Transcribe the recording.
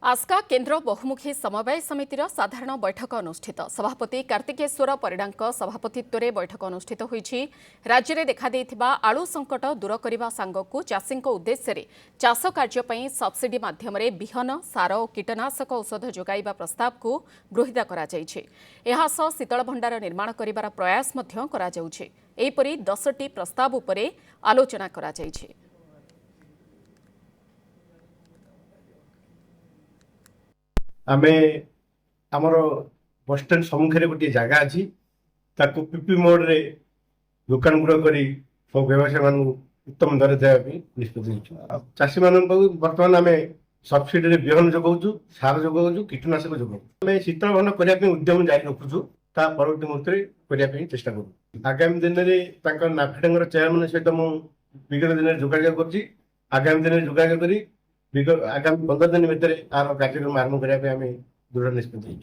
आस्का केन्द्र बहुमुखी समवाय समितिर साधारण बैठक अनुष्ठित सभापति कार्तिकेश्वर परिडा सभापतित्व में बैठक अनुष्ठित होईछि। राज्य में देखा आलू संकट दूर करने सांगकु चाषी उद्देश्य चाष कार्य सब्सिडी माध्यम बिहन सार और कीटनाशक औषध जोगाइबा प्रस्ताव को गृहीत कर शीतल भंडार निर्माण कर प्रयास एपरी 10टी प्रस्ताव उपरे आलोचना करा जायछि। आमे आमर बस स्टैंड सम्मुखें गोटे जगह अच्छी पीपी मोड रे दुकान गुड़ा कर व्यवसाय मान उत्तम दर देवाई निष्पत्ति चाषी मान बर्तमान आम सब्सिडी बिहन जोगाऊ सार जोगाऊ कीटनाशक जोगाऊ आम शीतल भंडार करने उद्यम जारी रखुचु परवर्ती मुहूर्त करने चेष्टा करूँ। आगामी दिन में नाफेड चेयरमैन सहित मुगत दिन जोगाजोग कर आगामी दिन में जोगाजोग कर आगामी 15 दिन भितर आर कार्यक्रम आरंभ करने दृढ़ निष्पत्ति।